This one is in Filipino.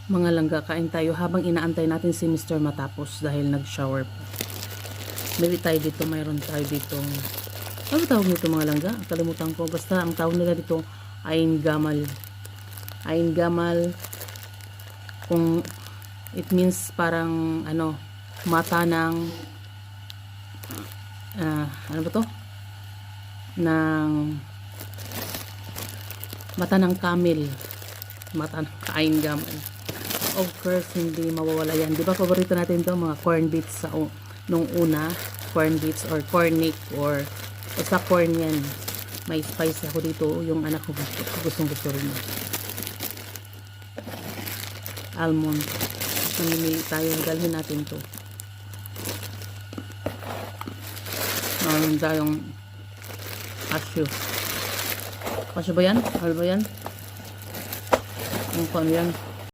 Mga langga, kain tayo habang inaantay natin si Mr. matapos dahil nag-shower pa. Bili tayo dito, mayroon tayo dito. Ano tawag nito mga langga? Kalimutan ko. Basta ang tawag nila dito, Ain Gamal. Ain Gamal, kung it means parang ano, mata ng ano ba to? Mata ng camel. Mata ng Ain Gamal. Of course, hindi mawawala yan. Di ba, paborito natin to mga corn beets sa nung una. Corn beets or cornic or basta corn yan. May spice ako dito. Yung anak ko gustong-gusto rin. Almond. Namimili tayo. Dalhin natin to. Meron tayong cashew. Cashew ba yan? Ano ba yan? Yung ano yan?